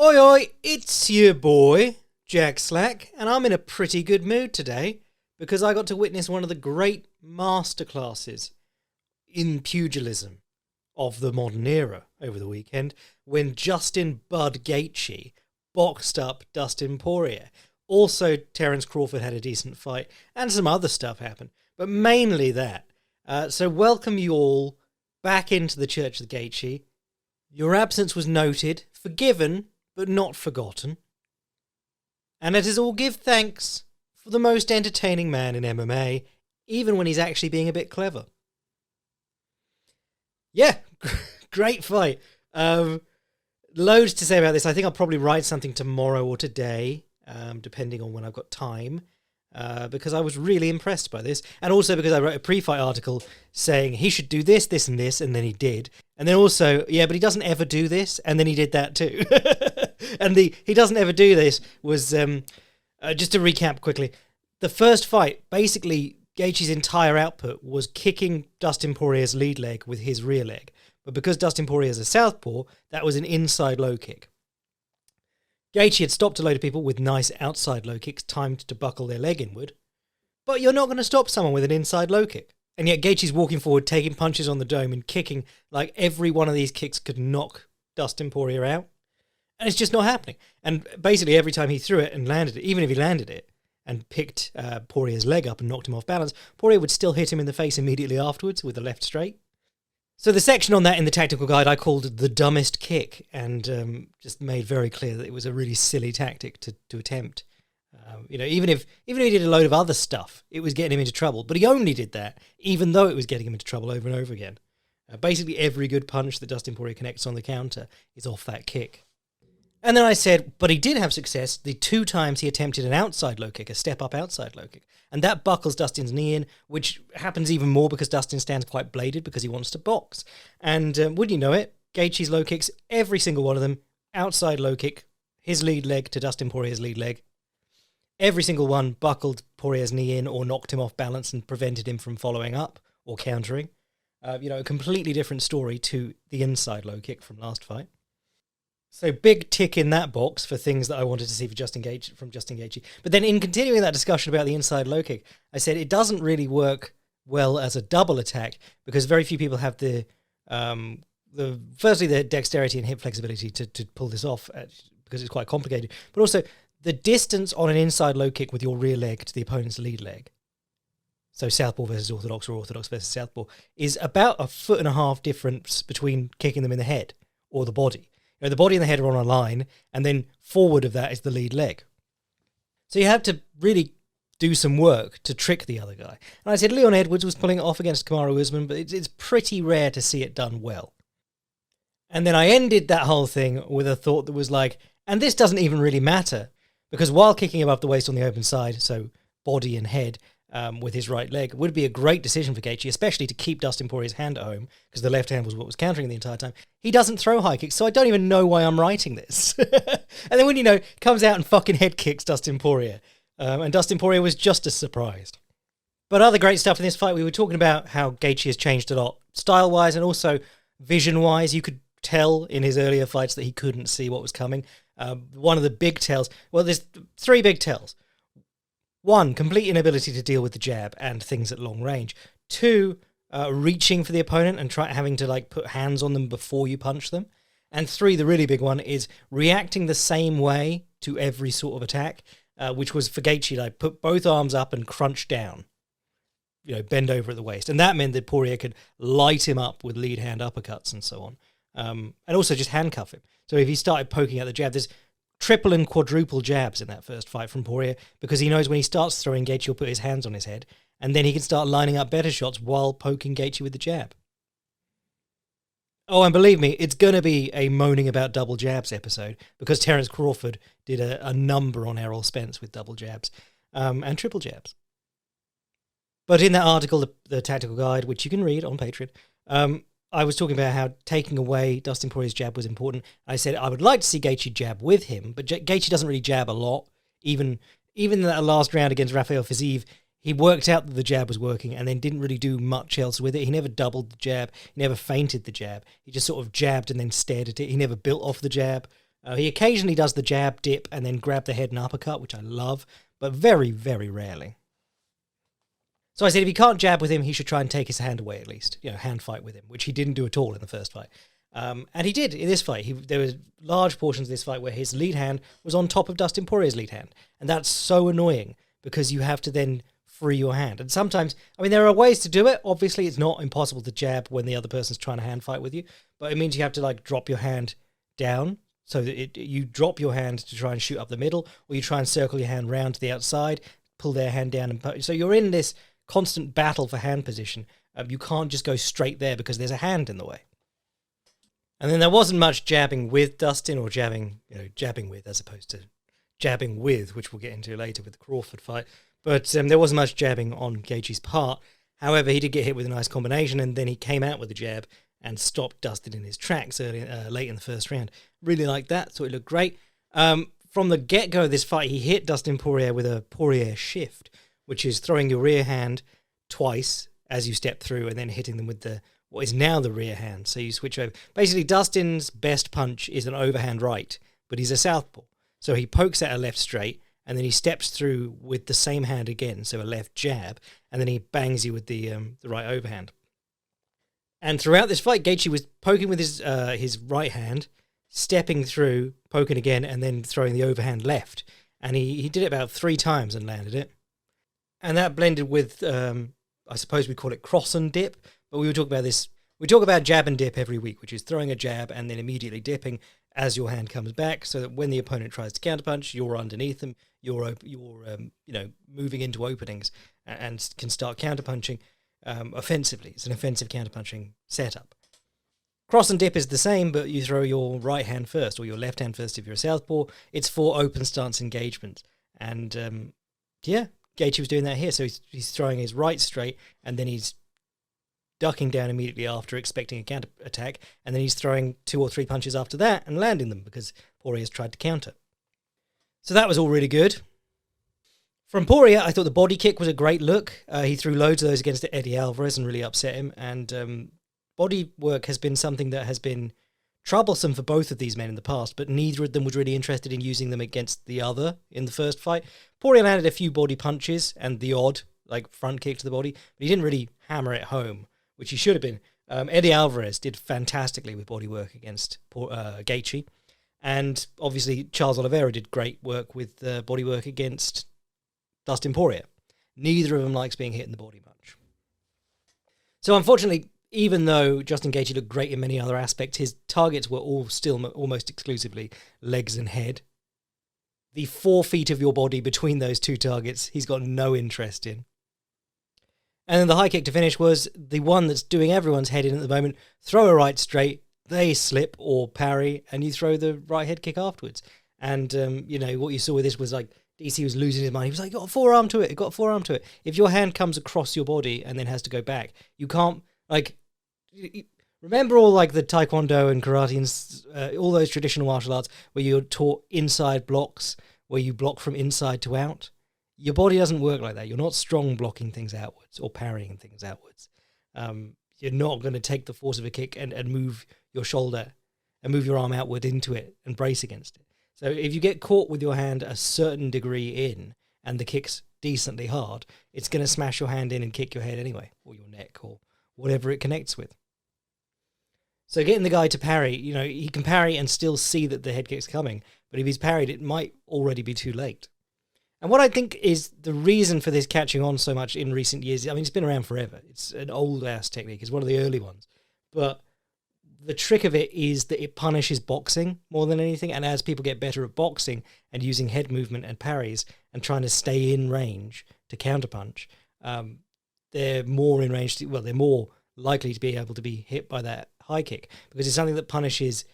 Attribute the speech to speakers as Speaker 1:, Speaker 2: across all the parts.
Speaker 1: Oi oi, it's your boy, Jack Slack, and I'm in a pretty good mood today because I got to witness one of the great masterclasses in pugilism of the modern era over the weekend when Justin Bud Gaethje boxed up Dustin Poirier. Also, Terence Crawford had a decent fight and some other stuff happened, but mainly that. So welcome you all back into the Church of the Gaethje. Your absence was noted, forgiven, but not forgotten. And let us all give thanks for the most entertaining man in MMA, even when he's actually being a bit clever. Yeah, great fight. Loads to say about this. I think I'll probably write something tomorrow or today, depending on when I've got time, because I was really impressed by this. And also because I wrote a pre-fight article saying he should do this, this and this, and then he did. And then also, yeah, but he doesn't ever do this, and then he did that too. And the he doesn't ever do this was, just to recap quickly, the first fight, basically Gaethje's entire output was kicking Dustin Poirier's lead leg with his rear leg. But because Dustin Poirier is a southpaw, that was an inside low kick. Gaethje had stopped a load of people with nice outside low kicks timed to buckle their leg inward. But you're not going to stop someone with an inside low kick. And yet Gaethje's walking forward, taking punches on the dome and kicking like every one of these kicks could knock Dustin Poirier out. And it's just not happening. And basically every time he threw it and landed it, even if he landed it and picked Poirier's leg up and knocked him off balance, Poirier would still hit him in the face immediately afterwards with a left straight. So the section on that in the tactical guide I called the dumbest kick, and just made very clear that it was a really silly tactic to attempt. Even if he did a load of other stuff, it was getting him into trouble. But he only did that, even though it was getting him into trouble over and over again. Basically every good punch that Dustin Poirier connects on the counter is off that kick. And then I said, but he did have success the 2 times he attempted an outside low kick, a step-up outside low kick. And that buckles Dustin's knee in, which happens even more because Dustin stands quite bladed because he wants to box. And wouldn't you know it, Gaethje's low kicks, every single one of them, outside low kick, his lead leg to Dustin Poirier's lead leg. Every single one buckled Poirier's knee in or knocked him off balance and prevented him from following up or countering. A completely different story to the inside low kick from last fight. So big tick in that box for things that I wanted to see from Justin Gaethje. But then in continuing that discussion about the inside low kick, I said it doesn't really work well as a double attack because very few people have firstly the dexterity and hip flexibility to pull this off because it's quite complicated. But also the distance on an inside low kick with your rear leg to the opponent's lead leg, so southpaw versus orthodox or orthodox versus southpaw, is about 1.5 foot difference between kicking them in the head or the body. The body and the head are on a line, and then forward of that is the lead leg. So you have to really do some work to trick the other guy. And I said Leon Edwards was pulling it off against Kamaru Usman, but it's pretty rare to see it done well. And then I ended that whole thing with a thought that was like, and this doesn't even really matter, because while kicking above the waist on the open side, so body and head, with his right leg, would be a great decision for Gaethje, especially to keep Dustin Poirier's hand at home, because the left hand was what was countering the entire time. He doesn't throw high kicks, so I don't even know why I'm writing this. And then when, comes out and fucking head kicks Dustin Poirier. And Dustin Poirier was just as surprised. But other great stuff in this fight, we were talking about how Gaethje has changed a lot, style-wise and also vision-wise. You could tell in his earlier fights that he couldn't see what was coming. One of the big tells, well, there's 3 big tells. 1, complete inability to deal with the jab and things at long range. 2, reaching for the opponent and having to put hands on them before you punch them. And 3, the really big one, is reacting the same way to every sort of attack, which was for Gaethje, put both arms up and crunch down, bend over at the waist. And that meant that Poirier could light him up with lead hand uppercuts and so on. And also just handcuff him. So if he started poking at the jab, there's triple and quadruple jabs in that first fight from Poirier, because he knows when he starts throwing, Gaethje will put his hands on his head, and then he can start lining up better shots while poking Gaethje with the jab. Oh, and believe me, it's going to be a moaning about double jabs episode, because Terence Crawford did a number on Errol Spence with double jabs, and triple jabs. But in that article, the tactical guide, which you can read on Patreon, I was talking about how taking away Dustin Poirier's jab was important. I said I would like to see Gaethje jab with him, but Gaethje doesn't really jab a lot. Even in that last round against Rafael Fiziev, he worked out that the jab was working and then didn't really do much else with it. He never doubled the jab. He never feinted the jab. He just sort of jabbed and then stared at it. He never built off the jab. He occasionally does the jab, dip, and then grab the head and uppercut, which I love, but very, very rarely. So I said if he can't jab with him, he should try and take his hand away at least, hand fight with him, which he didn't do at all in the first fight. And he did in this fight. There were large portions of this fight where his lead hand was on top of Dustin Poirier's lead hand. And that's so annoying because you have to then free your hand. And sometimes, there are ways to do it. Obviously, it's not impossible to jab when the other person's trying to hand fight with you, but it means you have to drop your hand down so that you drop your hand to try and shoot up the middle, or you try and circle your hand round to the outside, pull their hand down. So you're in this constant battle for hand position. You can't just go straight there because there's a hand in the way. And then there wasn't much jabbing with Dustin, or jabbing with, as opposed to jabbing with, which we'll get into later with the Crawford fight. But there wasn't much jabbing on Gaethje's part. However, he did get hit with a nice combination, and then he came out with a jab and stopped Dustin in his tracks late in the first round. Really liked that, thought it looked great. From the get-go of this fight, he hit Dustin Poirier with a Poirier shift, which is throwing your rear hand twice as you step through and then hitting them with what is now the rear hand. So you switch over. Basically, Dustin's best punch is an overhand right, but he's a southpaw. So he pokes at a left straight, and then he steps through with the same hand again, so a left jab, and then he bangs you with the right overhand. And throughout this fight, Gaethje was poking with his right hand, stepping through, poking again, and then throwing the overhand left. And he did it about 3 times and landed it. And that blended with, I suppose we call it cross and dip, but we were talking about this. We talk about jab and dip every week, which is throwing a jab and then immediately dipping as your hand comes back, so that when the opponent tries to counterpunch, you're underneath them, you're moving into openings and can start counterpunching offensively. It's an offensive counterpunching setup. Cross and dip is the same, but you throw your right hand first or your left hand first if you're a southpaw. It's for open stance engagement. And Gaethje was doing that here. So he's throwing his right straight, and then he's ducking down immediately after, expecting a counter attack, and then he's throwing 2 or 3 punches after that and landing them because Poirier's tried to counter. So that was all really good. From Poirier, I thought the body kick was a great look. He threw loads of those against Eddie Alvarez and really upset him, and body work has been something that has been troublesome for both of these men in the past, but neither of them was really interested in using them against the other in the first fight. Poirier landed a few body punches and the odd front kick to the body, but he didn't really hammer it home, which he should have been. Eddie Alvarez did fantastically with body work against Gaethje, and obviously Charles Oliveira did great work with body work against Dustin Poirier. Neither of them likes being hit in the body much. So unfortunately, even though Justin Gaethje looked great in many other aspects, his targets were all still almost exclusively legs and head. The 4 feet of your body between those 2 targets, he's got no interest in. And then the high kick to finish was the one that's doing everyone's head in at the moment. Throw a right straight, they slip or parry, and you throw the right head kick afterwards. And, what you saw with this was DC was losing his mind. He was like, got a forearm to it. If your hand comes across your body and then has to go back, you can't, remember all the Taekwondo and karate and all those traditional martial arts where you're taught inside blocks, where you block from inside to out? Your body doesn't work like that. You're not strong blocking things outwards or parrying things outwards. You're not going to take the force of a kick and move your shoulder and move your arm outward into it and brace against it. So if you get caught with your hand a certain degree in and the kick's decently hard, it's going to smash your hand in and kick your head anyway, or your neck, or whatever it connects with. So getting the guy to parry, he can parry and still see that the head kick's coming, but if he's parried, it might already be too late. And what I think is the reason for this catching on so much in recent years, it's been around forever. It's an old-ass technique. It's one of the early ones. But the trick of it is that it punishes boxing more than anything, and as people get better at boxing and using head movement and parries and trying to stay in range to counterpunch, they're more in range they're more likely to be able to be hit by that high kick, because it's something that punishes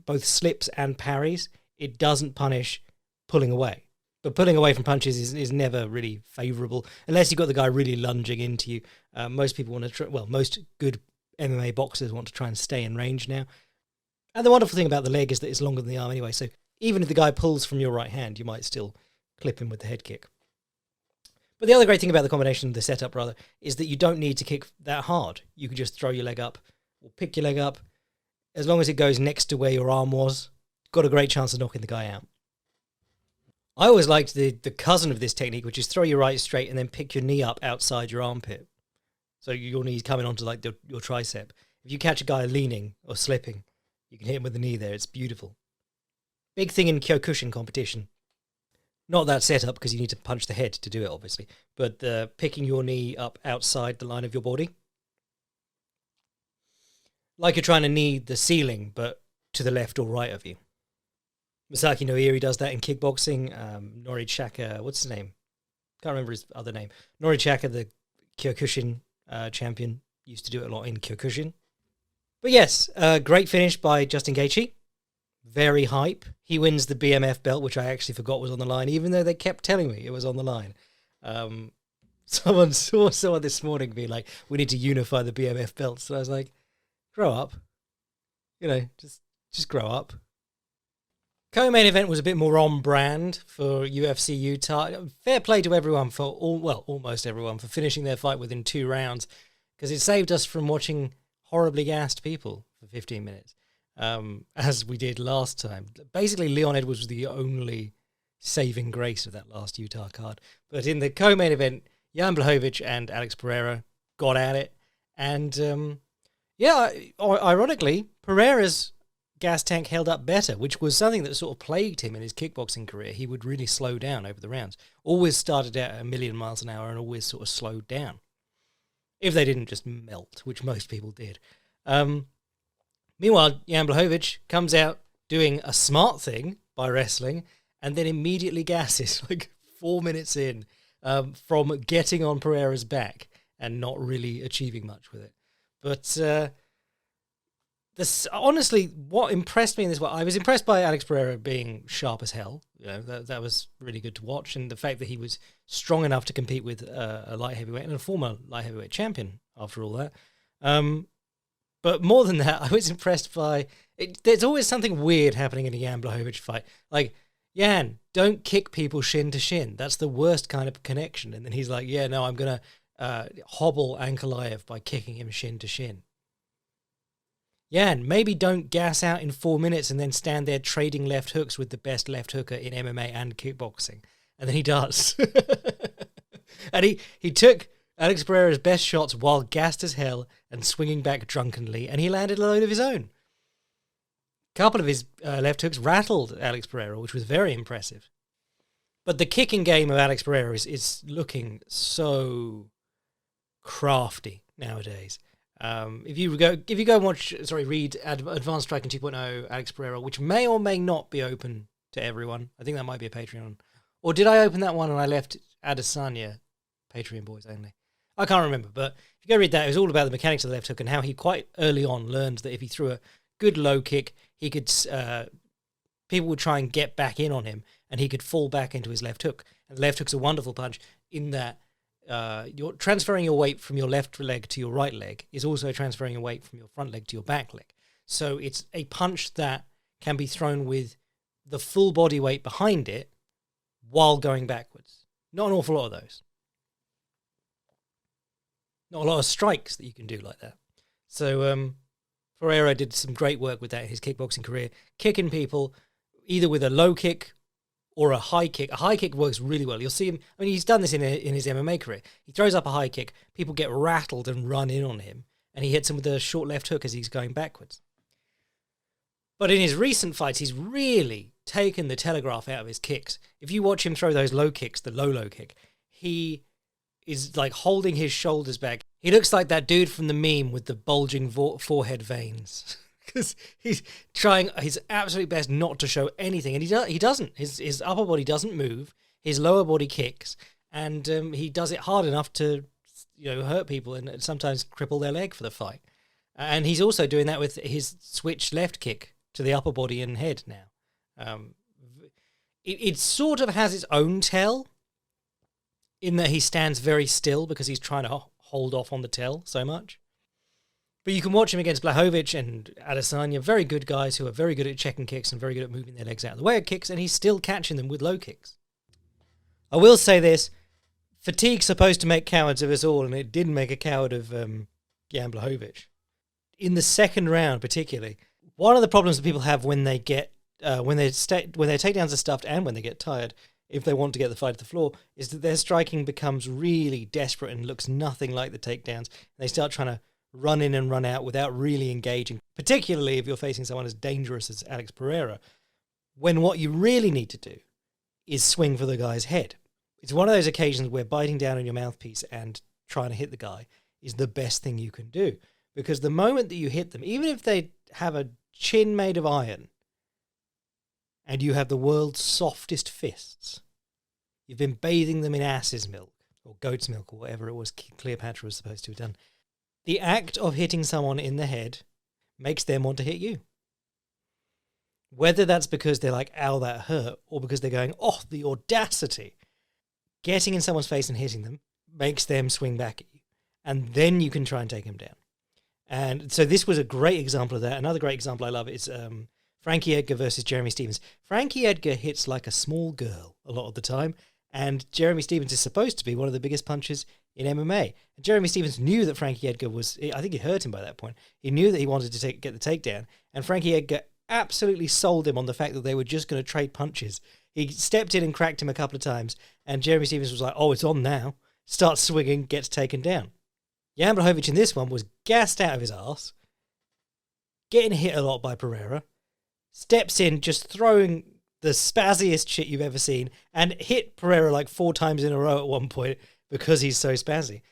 Speaker 1: both slips and parries. It doesn't punish pulling away. But pulling away from punches is never really favourable, unless you've got the guy really lunging into you. Most people want to most good MMA boxers want to try and stay in range now. And the wonderful thing about the leg is that it's longer than the arm anyway, so even if the guy pulls from your right hand, you might still clip him with the head kick. But the other great thing about the combination, the setup rather, is that you don't need to kick that hard. You can just throw your leg up or pick your leg up. As long as it goes next to where your arm was, got a great chance of knocking the guy out. I always liked the cousin of this technique, which is throw your right straight and then pick your knee up outside your armpit. So your knee's coming onto like your tricep. If you catch a guy leaning or slipping, you can hit him with the knee there. It's beautiful. Big thing in Kyokushin competition. Not that setup because you need to punch the head to do it, obviously. But picking your knee up outside the line of your body. Like you're trying to knee the ceiling, but to the left or right of you. Masaki Noiri does that in kickboxing. Norichaka, what's his name? Can't remember his other name. Norichaka, the Kyokushin champion, used to do it a lot in Kyokushin. But yes, great finish by Justin Gaethje. Very hype. He wins the BMF belt, which I actually forgot was on the line, even though they kept telling me it was on the line. Someone saw someone this morning being like, we need to unify the BMF belts. So I was like, grow up. Just grow up. Co-main event was a bit more on brand for UFC Utah. Fair play to everyone almost everyone for finishing their fight within 2 rounds, because it saved us from watching horribly gassed people for 15 minutes, as we did last time. Basically, Leon Edwards was the only saving grace of that last Utah card. But in the co-main event, Jan Blachowicz and Alex Pereira got at it. And, ironically, Pereira's gas tank held up better, which was something that sort of plagued him in his kickboxing career. He would really slow down over the rounds. Always started out at 1,000,000 miles an hour and always sort of slowed down. If they didn't just melt, which most people did. Meanwhile, Jan Blachowicz comes out doing a smart thing by wrestling and then immediately gasses, like 4 minutes in, from getting on Pereira's back and not really achieving much with it. But honestly, what impressed me in this one, I was impressed by Alex Pereira being sharp as hell. That was really good to watch, and the fact that he was strong enough to compete with a light heavyweight and a former light heavyweight champion after all that. But more than that, I was impressed by it. There's always something weird happening in a Jan Blachowicz fight. Like, Jan, don't kick people shin to shin. That's the worst kind of connection. And then he's like, yeah, no, I'm going to hobble Ankalaev by kicking him shin to shin. Jan, maybe don't gas out in 4 minutes and then stand there trading left hooks with the best left hooker in MMA and kickboxing. And then he does. And he took Alex Pereira's best shots while gassed as hell and swinging back drunkenly, and he landed a load of his own. A couple of his left hooks rattled Alex Pereira, which was very impressive. But the kicking game of Alex Pereira is looking so crafty nowadays. If you go and read Advanced Striking 2.0 Alex Pereira, which may or may not be open to everyone. I think that might be a Patreon. Or did I open that one and I left Adesanya Patreon boys only? I can't remember, but if you go read that, it was all about the mechanics of the left hook and how he quite early on learned that if he threw a good low kick, he could people would try and get back in on him, and he could fall back into his left hook. And the left hook's a wonderful punch in that you're transferring your weight from your left leg to your right leg is also transferring your weight from your front leg to your back leg. So it's a punch that can be thrown with the full body weight behind it while going backwards. Not an awful lot of those. Not a lot of strikes that you can do like that. So Pereira did some great work with that in his kickboxing career, kicking people either with a low kick or a high kick. A high kick works really well. You'll see him, I mean, he's done this in his MMA career. He throws up a high kick, people get rattled and run in on him, and he hits him with a short left hook as he's going backwards. But in his recent fights, he's really taken the telegraph out of his kicks. If you watch him throw those low kicks, the low kick, he is like holding his shoulders back. He looks like that dude from the meme with the bulging forehead veins. Because he's trying his absolute best not to show anything, and he doesn't. His upper body doesn't move. His lower body kicks, and he does it hard enough to, hurt people and sometimes cripple their leg for the fight. And he's also doing that with his switch left kick to the upper body and head now. It sort of has its own tell, in that he stands very still because he's trying to hold off on the tell so much. But you can watch him against Blachowicz and Adesanya, very good guys who are very good at checking kicks and very good at moving their legs out of the way of kicks, and he's still catching them with low kicks. I will say this, fatigue's supposed to make cowards of us all, and it didn't make a coward of Jan Blachowicz. In the second round particularly, one of the problems that people have when they get when their takedowns are stuffed and when they get tired, if they want to get the fight to the floor, is that their striking becomes really desperate and looks nothing like the takedowns. They start trying to run in and run out without really engaging, particularly if you're facing someone as dangerous as Alex Pereira, when what you really need to do is swing for the guy's head. It's one of those occasions where biting down on your mouthpiece and trying to hit the guy is the best thing you can do. Because the moment that you hit them, even if they have a chin made of iron, and you have the world's softest fists, you've been bathing them in ass's milk, or goat's milk, or whatever it was Cleopatra was supposed to have done. The act of hitting someone in the head makes them want to hit you. Whether that's because they're like, ow, that hurt, or because they're going, oh, the audacity. Getting in someone's face and hitting them makes them swing back at you. And then you can try and take them down. And so this was a great example of that. Another great example I love is Frankie Edgar versus Jeremy Stephens. Frankie Edgar hits like a small girl a lot of the time, and Jeremy Stephens is supposed to be one of the biggest punchers in MMA. And Jeremy Stephens knew that Frankie Edgar was, I think it hurt him by that point. He knew that he wanted to get the takedown, and Frankie Edgar absolutely sold him on the fact that they were just going to trade punches. He stepped in and cracked him a couple of times, and Jeremy Stephens was like, oh, it's on now. Starts swinging, gets taken down. Jan Blachowicz in this one was gassed out of his arse, getting hit a lot by Pereira, steps in, just throwing the spazziest shit you've ever seen, and hit Pereira like 4 times in a row at one point because he's so spazzy.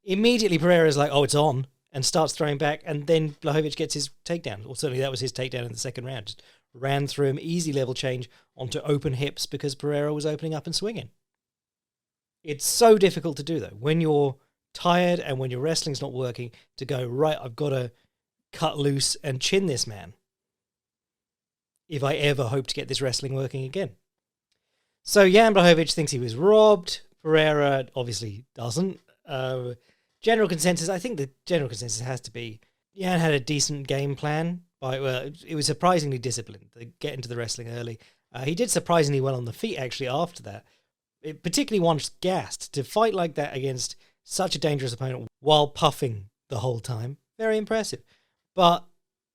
Speaker 1: Immediately Pereira's like, oh, it's on, and starts throwing back, and then Blachowicz gets his takedown. Or certainly that was his takedown in the second round. Just ran through him, easy level change onto open hips because Pereira was opening up and swinging. It's so difficult to do, though, when you're tired and when your wrestling's not working, to go, right, I've got to cut loose and chin this man if I ever hope to get this wrestling working again. So Jan Blachowicz thinks he was robbed. Pereira obviously doesn't. General consensus, I think the general consensus has to be Jan had a decent game plan. It was surprisingly disciplined. They get into the wrestling early. He did surprisingly well on the feet, actually, after that. Particularly once gassed. To fight like that against such a dangerous opponent while puffing the whole time, very impressive. But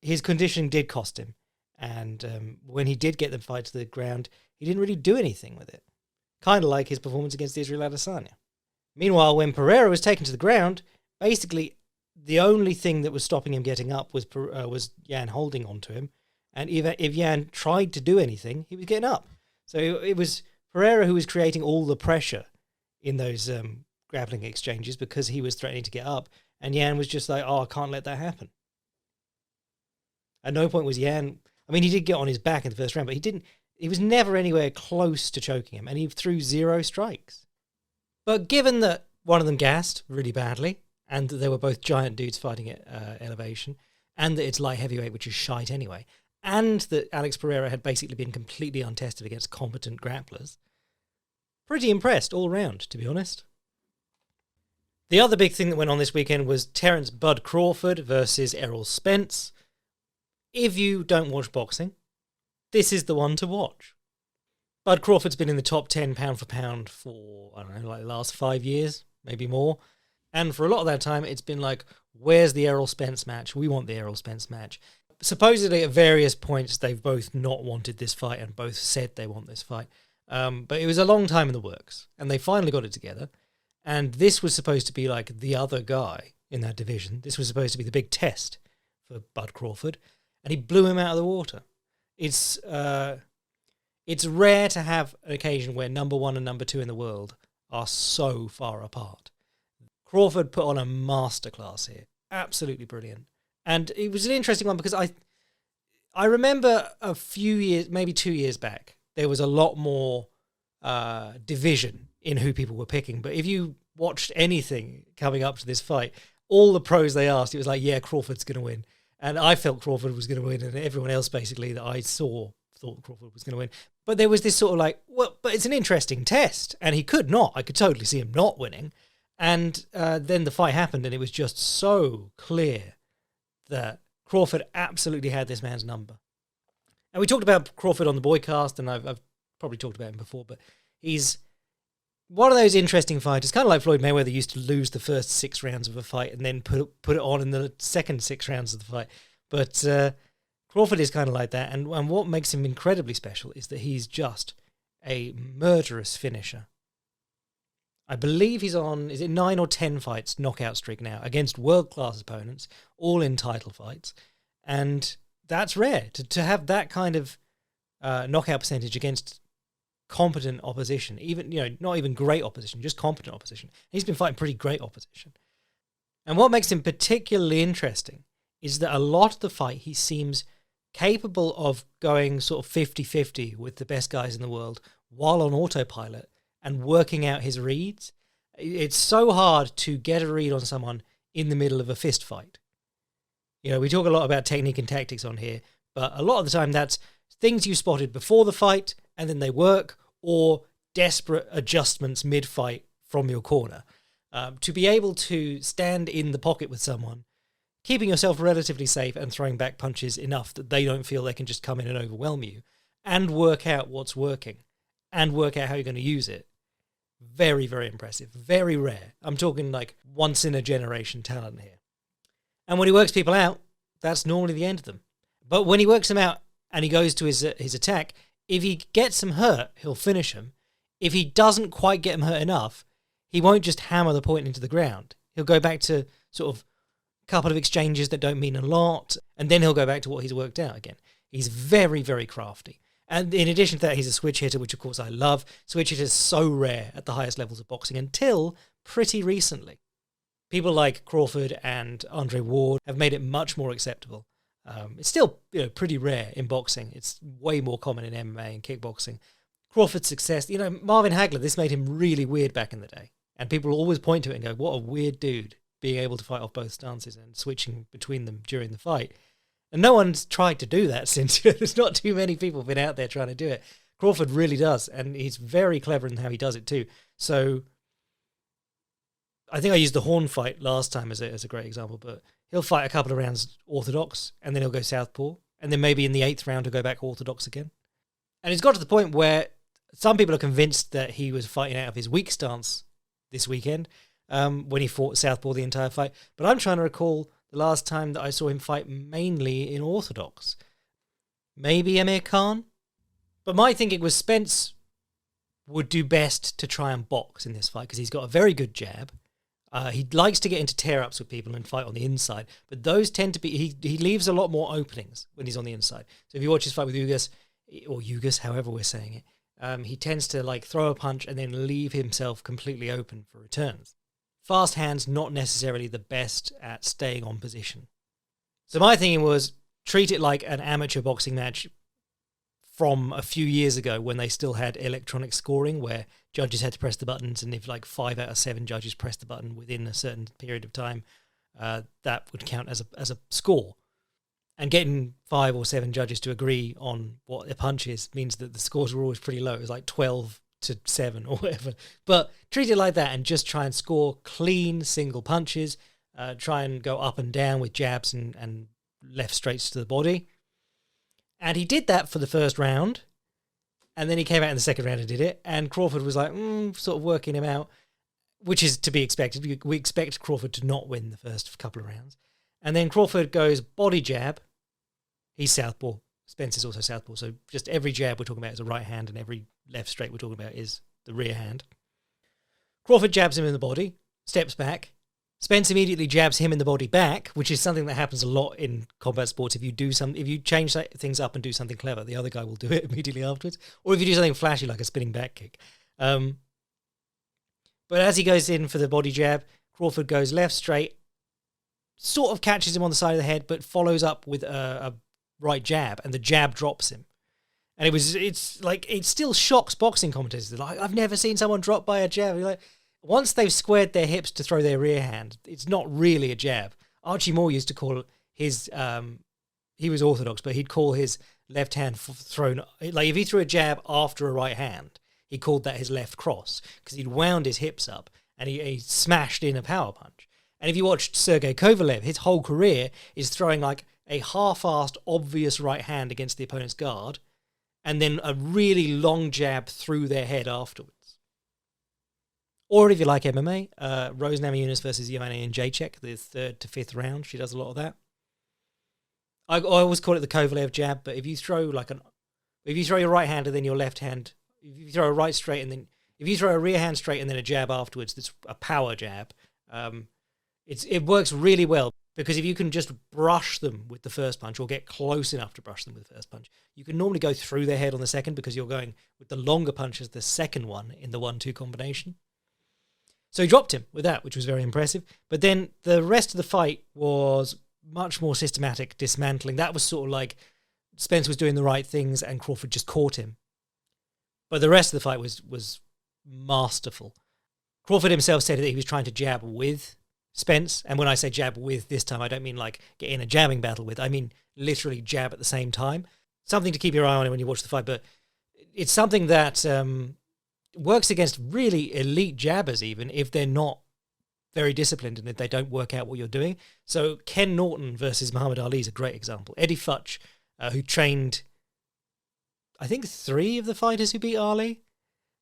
Speaker 1: his conditioning did cost him. And when he did get the fight to the ground, he didn't really do anything with it. Kind of like his performance against Israel Adesanya. Meanwhile, when Pereira was taken to the ground, basically the only thing that was stopping him getting up was Jan holding onto him. And if Jan tried to do anything, he was getting up. So it was Pereira who was creating all the pressure in those grappling exchanges because he was threatening to get up. And Jan was just like, oh, I can't let that happen. At no point was Jan... I mean, he did get on his back in the first round, but he was never anywhere close to choking him, and he threw 0 strikes. But given that one of them gassed really badly, and that they were both giant dudes fighting at elevation, and that it's light heavyweight, which is shite anyway, and that Alex Pereira had basically been completely untested against competent grapplers, pretty impressed all round, to be honest. The other big thing that went on this weekend was Terence Bud Crawford versus Errol Spence. If you don't watch boxing, this is the one to watch. Bud Crawford's been in the top 10 pound for pound for, I don't know, like the last 5 years, maybe more. And for a lot of that time, it's been like, where's the Errol Spence match? We want the Errol Spence match. Supposedly, at various points, they've both not wanted this fight and both said they want this fight. But it was a long time in the works, and they finally got it together. And this was supposed to be like the other guy in that division. This was supposed to be the big test for Bud Crawford. And he blew him out of the water. It's rare to have an occasion where number 1 and number 2 in the world are so far apart. Crawford put on a masterclass here. Absolutely brilliant. And it was an interesting one because I remember a few years, maybe 2 years back, there was a lot more division in who people were picking. But if you watched anything coming up to this fight, all the pros they asked, it was like, yeah, Crawford's going to win. And I felt Crawford was going to win, and everyone else basically that I saw thought Crawford was going to win. But there was this sort of like, well, but it's an interesting test, and he could not. I could totally see him not winning. And then the fight happened, and it was just so clear that Crawford absolutely had this man's number. And we talked about Crawford on the Boycast, and I've probably talked about him before, but he's one of those interesting fighters, kind of like Floyd Mayweather used to lose the first 6 rounds of a fight and then put it on in the second 6 rounds of the fight. But Crawford is kind of like that, and what makes him incredibly special is that he's just a murderous finisher. I believe he's on, is it 9 or 10 fights knockout streak now against world-class opponents, all in title fights. And that's rare, to have that kind of knockout percentage against competent opposition, even, not even great opposition, just competent opposition. He's been fighting pretty great opposition. And what makes him particularly interesting is that a lot of the fight he seems capable of going sort of 50-50 with the best guys in the world while on autopilot and working out his reads. It's so hard to get a read on someone in the middle of a fist fight. We talk a lot about technique and tactics on here, but a lot of the time that's things you spotted before the fight and then they work, or desperate adjustments mid-fight from your corner. To be able to stand in the pocket with someone, keeping yourself relatively safe and throwing back punches enough that they don't feel they can just come in and overwhelm you, and work out what's working, and work out how you're going to use it. Very, very impressive. Very rare. I'm talking like once-in-a-generation talent here. And when he works people out, that's normally the end of them. But when he works them out and he goes to his attack, if he gets them hurt, he'll finish them. If he doesn't quite get them hurt enough, he won't just hammer the point into the ground. He'll go back to sort of a couple of exchanges that don't mean a lot, and then he'll go back to what he's worked out again. He's very, very crafty. And in addition to that, he's a switch hitter, which of course I love. Switch hitters so rare at the highest levels of boxing until pretty recently. People like Crawford and Andre Ward have made it much more acceptable. It's still pretty rare in boxing. It's way more common in MMA and kickboxing. Crawford's success, Marvin Hagler, this made him really weird back in the day. And people always point to it and go, what a weird dude, being able to fight off both stances and switching between them during the fight. And no one's tried to do that since. There's not too many people been out there trying to do it. Crawford really does, and he's very clever in how he does it too. So I think I used the Horn fight last time as a great example, but he'll fight a couple of rounds orthodox, and then he'll go southpaw, and then maybe in the 8th round he'll go back orthodox again. And it's got to the point where some people are convinced that he was fighting out of his weak stance this weekend when he fought southpaw the entire fight. But I'm trying to recall the last time that I saw him fight mainly in orthodox. Maybe Amir Khan? But my thinking was Spence would do best to try and box in this fight because he's got a very good jab. He likes to get into tear-ups with people and fight on the inside, but those tend to be... He leaves a lot more openings when he's on the inside. So if you watch his fight with Ugas, or Ugas, however we're saying it, he tends to throw a punch and then leave himself completely open for returns. Fast hands, not necessarily the best at staying on position. So my thinking was, treat it like an amateur boxing match from a few years ago when they still had electronic scoring where judges had to press the buttons, and if 5 out of 7 judges pressed the button within a certain period of time, that would count as a score. And getting 5 or 7 judges to agree on what a punch is means that the scores were always pretty low. It was 12-7 or whatever. But treat it like that and just try and score clean single punches. Try and go up and down with jabs and left straights to the body. And he did that for the first round. And then he came out in the second round and did it. And Crawford was sort of working him out, which is to be expected. We expect Crawford to not win the first couple of rounds. And then Crawford goes body jab. He's southpaw. Spence is also southpaw. So just every jab we're talking about is a right hand, and every left straight we're talking about is the rear hand. Crawford jabs him in the body, steps back. Spence immediately jabs him in the body back, which is something that happens a lot in combat sports. If you change things up and do something clever, the other guy will do it immediately afterwards. Or if you do something flashy like a spinning back kick. But as he goes in for the body jab, Crawford goes left straight, sort of catches him on the side of the head, but follows up with a right jab, and the jab drops him. And it still shocks boxing commentators. They're like, I've never seen someone drop by a jab. Once they've squared their hips to throw their rear hand, it's not really a jab. Archie Moore used to call his, he was orthodox, but he'd call his left hand thrown, if he threw a jab after a right hand, he called that his left cross, because he'd wound his hips up and he smashed in a power punch. And if you watched Sergey Kovalev, his whole career is throwing a half-assed, obvious right hand against the opponent's guard, and then a really long jab through their head afterwards. Or if you like MMA, Rose Namajunas versus Joanna Jędrzejczyk, the 3rd to 5th round. She does a lot of that. I always call it the Kovalev jab, but if you throw your right hand and then your left hand, if you throw a right straight and then if you throw a rear hand straight and then a jab afterwards, that's a power jab. It works really well because if you can just brush them with the first punch or get close enough to brush them with the first punch, you can normally go through their head on the second because you're going with the longer punch as the second one in the 1-2 combination. So he dropped him with that, which was very impressive. But then the rest of the fight was much more systematic dismantling. That was sort of like Spence was doing the right things and Crawford just caught him. But the rest of the fight was masterful. Crawford himself said that he was trying to jab with Spence. And when I say jab with this time, I don't mean like get in a jabbing battle with. I mean literally jab at the same time. Something to keep your eye on when you watch the fight. But it's something that works against really elite jabbers even if they're not very disciplined and if they don't work out what you're doing. So Ken Norton versus Muhammad Ali is a great example. Eddie Futch, who trained, I think, 3 of the fighters who beat Ali.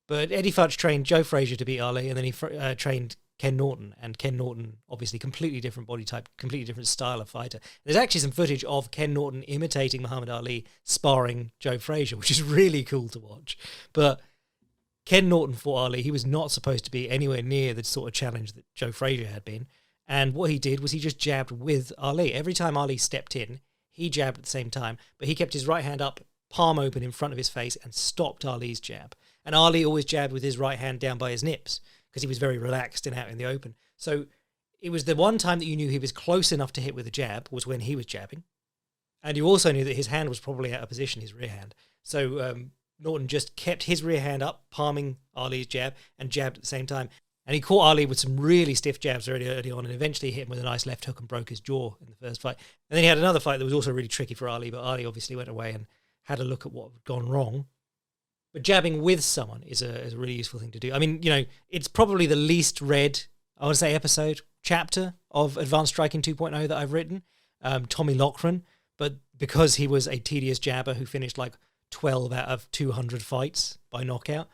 Speaker 1: But Eddie Futch trained Joe Frazier to beat Ali, and then he trained Ken Norton. And Ken Norton, obviously, completely different body type, completely different style of fighter. There's actually some footage of Ken Norton imitating Muhammad Ali sparring Joe Frazier, which is really cool to watch. But Ken Norton fought Ali. He was not supposed to be anywhere near the sort of challenge that Joe Frazier had been. And what he did was he just jabbed with Ali. Every time Ali stepped in, he jabbed at the same time, but he kept his right hand up, palm open in front of his face, and stopped Ali's jab. And Ali always jabbed with his right hand down by his nips because he was very relaxed and out in the open. So it was the one time that you knew he was close enough to hit with a jab was when he was jabbing. And you also knew that his hand was probably out of position, his rear hand. So Norton just kept his rear hand up, palming Ali's jab, and jabbed at the same time. And he caught Ali with some really stiff jabs early on, and eventually hit him with a nice left hook and broke his jaw in the first fight. And then he had another fight that was also really tricky for Ali, but Ali obviously went away and had a look at what had gone wrong. But jabbing with someone is a really useful thing to do. I mean, it's probably the least read, I want to say, chapter of Advanced Striking 2.0 that I've written, Tommy Loughran. But because he was a tedious jabber who finished like 12 out of 200 fights by knockout,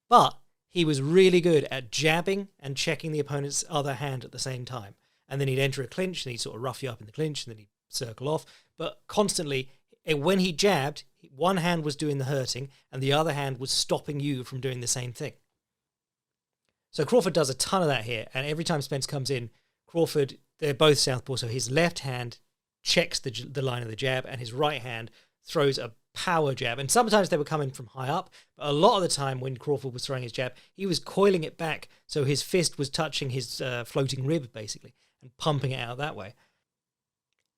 Speaker 1: but he was really good at jabbing and checking the opponent's other hand at the same time. And then he'd enter a clinch and he'd sort of rough you up in the clinch and then he'd circle off. But constantly, when he jabbed, one hand was doing the hurting and the other hand was stopping you from doing the same thing. So Crawford does a ton of that here. And every time Spence comes in, Crawford, they're both southpaw, so his left hand checks the line of the jab and his right hand throws a power jab. And sometimes they were coming from high up, but a lot of the time when Crawford was throwing his jab, he was coiling it back so his fist was touching his floating rib, basically, and pumping it out that way.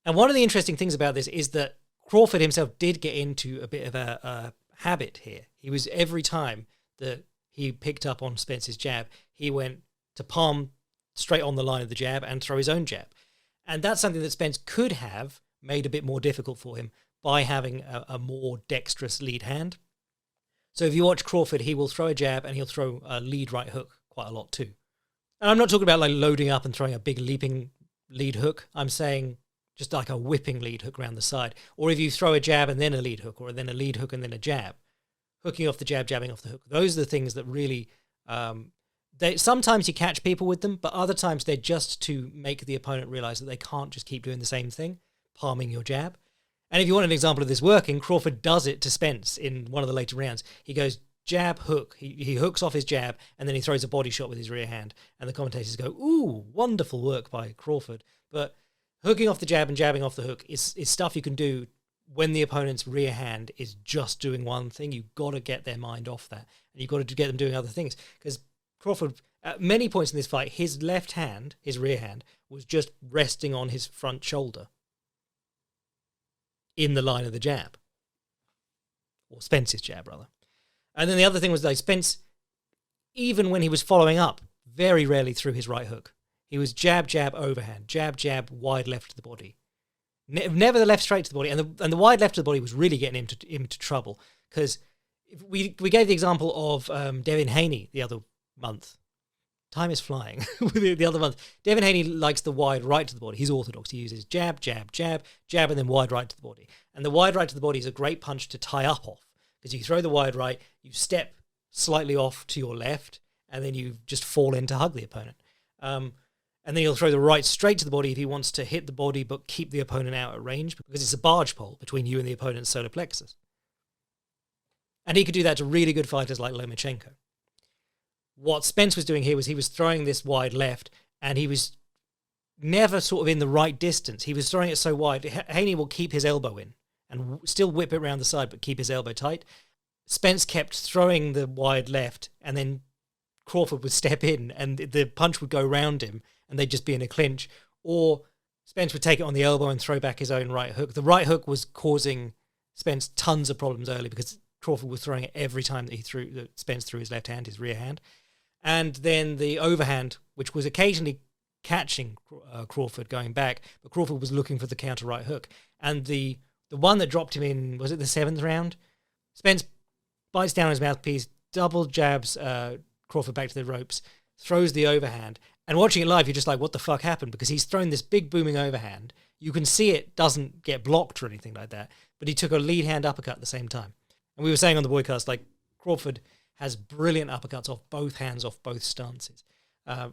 Speaker 1: And one of the interesting things about this is that Crawford himself did get into a bit of a habit here. He was, every time that he picked up on Spence's jab, he went to palm straight on the line of the jab and throw his own jab. And that's something that Spence could have made a bit more difficult for him by having a more dexterous lead hand. So if you watch Crawford, he will throw a jab and he'll throw a lead right hook quite a lot too. And I'm not talking about like loading up and throwing a big leaping lead hook. I'm saying just like a whipping lead hook around the side. Or if you throw a jab and then a lead hook, or then a lead hook and then a jab, hooking off the jab, jabbing off the hook. Those are the things that really, sometimes you catch people with them, but other times they're just to make the opponent realize that they can't just keep doing the same thing, palming your jab. And if you want an example of this working, Crawford does it to Spence in one of the later rounds. He goes jab, hook. He hooks off his jab, and then he throws a body shot with his rear hand. And the commentators go, ooh, wonderful work by Crawford. But hooking off the jab and jabbing off the hook is stuff you can do when the opponent's rear hand is just doing one thing. You've got to get their mind off that. And you've got to get them doing other things. Because Crawford, at many points in this fight, his left hand, his rear hand, was just resting on his front shoulder in the line of the jab. Or Spence's jab, rather. And then the other thing was that Spence, even when he was following up, very rarely threw his right hook. He was jab, jab, overhand, jab, jab, wide left to the body. Never the left straight to the body. And the wide left to the body was really getting him into trouble. Because we gave the example of Devin Haney the other month. Time is flying. The other month, Devin Haney likes the wide right to the body. He's orthodox. He uses jab, jab, jab, jab, and then wide right to the body. And the wide right to the body is a great punch to tie up off. Because you throw the wide right, you step slightly off to your left, and then you just fall in to hug the opponent. And then he'll throw the right straight to the body if he wants to hit the body but keep the opponent out at range, because it's a barge pole between you and the opponent's solar plexus. And he could do that to really good fighters like Lomachenko. What Spence was doing here was he was throwing this wide left, and he was never sort of in the right distance. He was throwing it so wide. Haney will keep his elbow in and still whip it around the side, but keep his elbow tight. Spence kept throwing the wide left, and then Crawford would step in, and the punch would go round him, and they'd just be in a clinch. Or Spence would take it on the elbow and throw back his own right hook. The right hook was causing Spence tons of problems early because Crawford was throwing it every time that Spence threw his left hand, his rear hand. And then the overhand, which was occasionally catching Crawford going back, but Crawford was looking for the counter right hook. And the one that dropped him in, was it the 7th round? Spence bites down on his mouthpiece, double jabs Crawford back to the ropes, throws the overhand. And watching it live, you're just like, what the fuck happened? Because he's thrown this big booming overhand. You can see it doesn't get blocked or anything like that, but he took a lead hand uppercut at the same time. And we were saying on the boycast, like, Crawford has brilliant uppercuts off both hands, off both stances.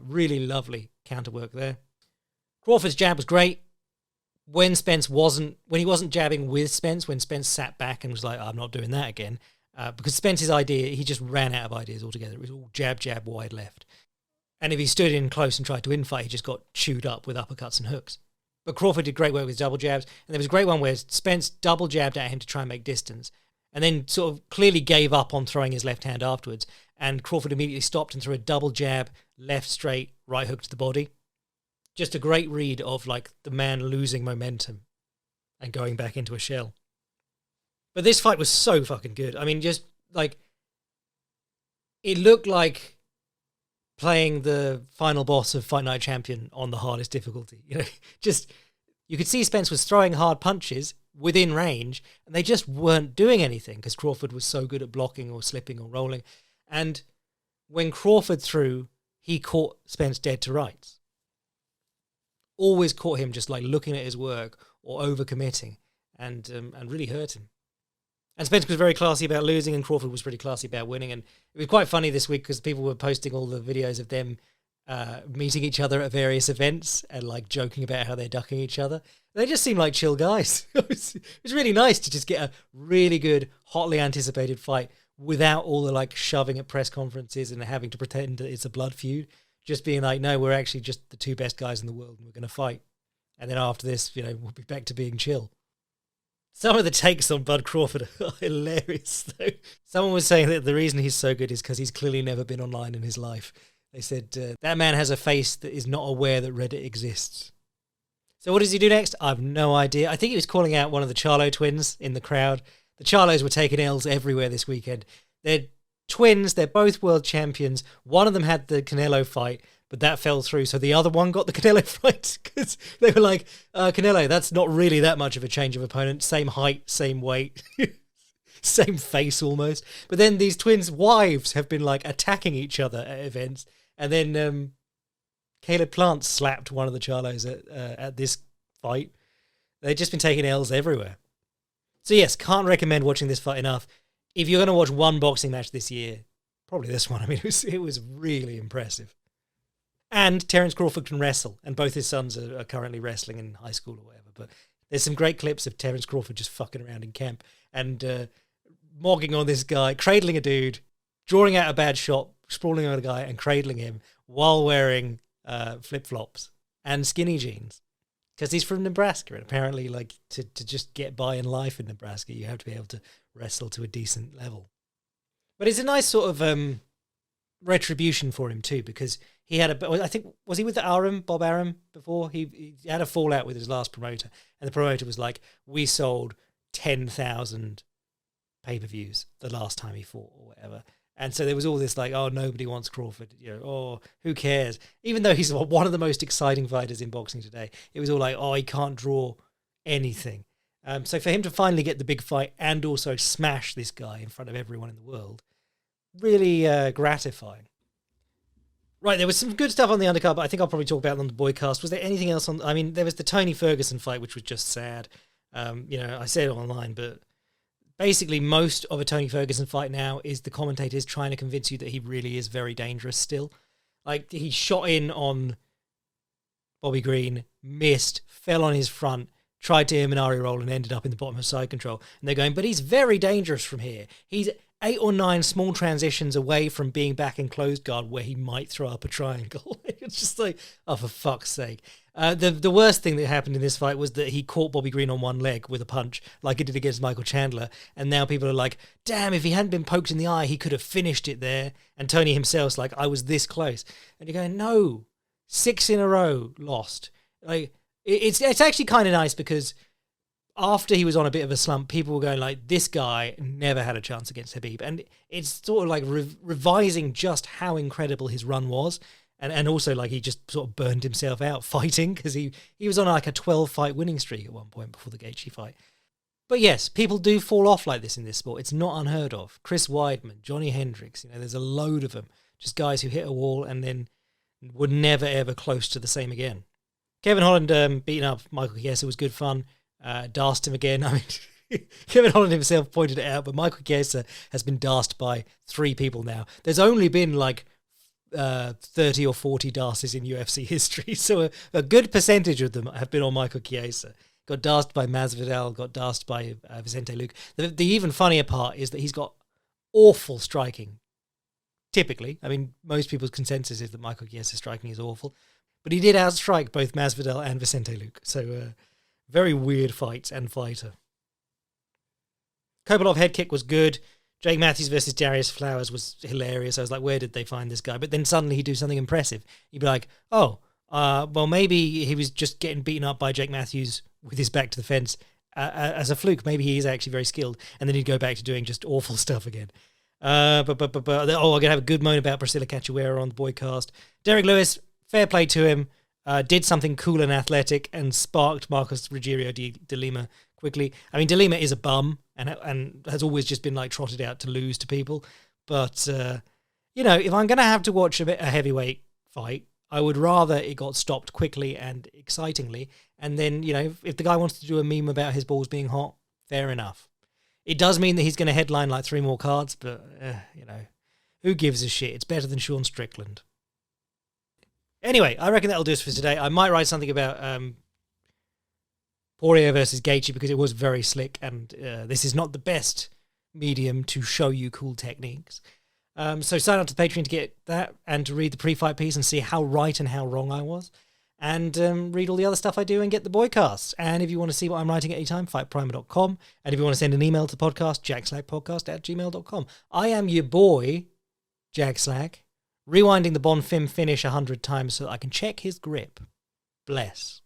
Speaker 1: Really lovely counter work there. Crawford's jab was great. When he wasn't jabbing with Spence, when Spence sat back and was like, I'm not doing that again, because Spence's idea, he just ran out of ideas altogether. It was all jab, jab, wide left. And if he stood in close and tried to infight, he just got chewed up with uppercuts and hooks. But Crawford did great work with double jabs. And there was a great one where Spence double jabbed at him to try and make distance, and then sort of clearly gave up on throwing his left hand afterwards. And Crawford immediately stopped and threw a double jab, left straight, right hook to the body. Just a great read of, like, the man losing momentum and going back into a shell. But this fight was so fucking good. I mean, just, like, it looked like playing the final boss of Fight Night Champion on the hardest difficulty. You know, just, you could see Spence was throwing hard punches within range, and they just weren't doing anything because Crawford was so good at blocking or slipping or rolling. And when Crawford threw, he caught Spence dead to rights. Always caught him just like looking at his work or overcommitting, and really hurt him. And Spence was very classy about losing, and Crawford was pretty classy about winning. And it was quite funny this week because people were posting all the videos of them meeting each other at various events and like joking about how they're ducking each other. They just seem like chill guys. It was really nice to just get a really good, hotly anticipated fight without all the like shoving at press conferences and having to pretend that it's a blood feud. Just being like, no, we're actually just the two best guys in the world and we're going to fight. And then after this, you know, we'll be back to being chill. Some of the takes on Bud Crawford are hilarious, though. Someone was saying that the reason he's so good is because he's clearly never been online in his life. They said, that man has a face that is not aware that Reddit exists. So what does he do next? I have no idea. I think he was calling out one of the Charlo twins in the crowd. The Charlos were taking L's everywhere this weekend. They're twins. They're both world champions. One of them had the Canelo fight, but that fell through. So the other one got the Canelo fight because they were like, Canelo, that's not really that much of a change of opponent. Same height, same weight, same face almost. But then these twins' wives have been like attacking each other at events. And then Caleb Plant slapped one of the Charlos at this fight. They've just been taking L's everywhere. So yes, can't recommend watching this fight enough. If you're going to watch one boxing match this year, probably this one. I mean, it was really impressive. And Terence Crawford can wrestle, and both his sons are currently wrestling in high school or whatever. But there's some great clips of Terence Crawford just fucking around in camp and mogging on this guy, cradling a dude, drawing out a bad shot, sprawling on a guy and cradling him while wearing flip-flops and skinny jeans. Because he's from Nebraska, and apparently, like, to just get by in life in Nebraska, you have to be able to wrestle to a decent level. But it's a nice sort of retribution for him too, because he had I think, was he with the Bob Arum before? He had a fallout with his last promoter, and the promoter was like, we sold 10,000 pay-per-views the last time he fought or whatever. And so there was all this like, oh, nobody wants Crawford, you know, oh, who cares? Even though he's one of the most exciting fighters in boxing today, it was all like, oh, he can't draw anything. So for him to finally get the big fight and also smash this guy in front of everyone in the world, really gratifying. Right, there was some good stuff on the undercard, but I think I'll probably talk about it on the boycast. Was there anything else on? I mean, there was the Tony Ferguson fight, which was just sad. You know, I said it online, but basically most of a Tony Ferguson fight now is the commentators trying to convince you that he really is very dangerous still. Like, he shot in on Bobby Green missed, fell on his front, tried to Imanari roll and ended up in the bottom of side control. And they're going, but he's very dangerous from here. He's 8 or 9 small transitions away from being back in closed guard where he might throw up a triangle. It's just like, oh, for fuck's sake. The worst thing that happened in this fight was that he caught Bobby Green on one leg with a punch like he did against Michael Chandler. And now people are like, damn, if he hadn't been poked in the eye, he could have finished it there. And Tony himself's like, I was this close. And you're going, no, 6 in a row lost. Like, it's actually kind of nice because after he was on a bit of a slump, people were going like, this guy never had a chance against Khabib. And it's sort of like revising just how incredible his run was. And also like he just sort of burned himself out fighting because he was on like a 12-fight winning streak at one point before the Gaethje fight. But yes, people do fall off like this in this sport. It's not unheard of. Chris Weidman, Johnny Hendricks, there's a load of them. Just guys who hit a wall and then were never, ever close to the same again. Kevin Holland beating up Michael Chiesa was good fun. Darsed him again. I mean, Kevin Holland himself pointed it out, but Michael Chiesa has been darsed by 3 people now. There's only been like 30 or 40 darces in UFC history, so a good percentage of them have been on Michael Chiesa. Got darsed by Masvidal, got darsed by Vicente Luque. The even funnier part is that he's got awful striking. Typically, I mean, most people's consensus is that Michael Chiesa's striking is awful, but he did outstrike both Masvidal and Vicente Luque. So very weird fight and fighter. Kopylov head kick was good. Jake Matthews versus Darius Flowers was hilarious. I was like, where did they find this guy? But then suddenly he'd do something impressive. You'd be like, oh, well, maybe he was just getting beaten up by Jake Matthews with his back to the fence as a fluke. Maybe he is actually very skilled. And then he'd go back to doing just awful stuff again. I'm going to have a good moan about Priscilla Cachoeira on the Boycast. Derek Lewis, fair play to him. Did something cool and athletic and sparked Marcus Rogerio de Lima quickly. I mean, de Lima is a bum and has always just been like trotted out to lose to people. But, if I'm going to have to watch a heavyweight fight, I would rather it got stopped quickly and excitingly. And then, if the guy wants to do a meme about his balls being hot, fair enough. It does mean that he's going to headline like 3 more cards, but, who gives a shit? It's better than Sean Strickland. Anyway, I reckon that'll do us for today. I might write something about Poirier versus Gaethje because it was very slick, and this is not the best medium to show you cool techniques. So sign up to Patreon to get that and to read the pre-fight piece and see how right and how wrong I was. And read all the other stuff I do and get the boycasts. And if you want to see what I'm writing at any time, fightprimer.com. And if you want to send an email to the podcast, jackslackpodcast@gmail.com. I am your boy, Jack Slack, rewinding the Bonfim finish 100 times so that I can check his grip. Bless.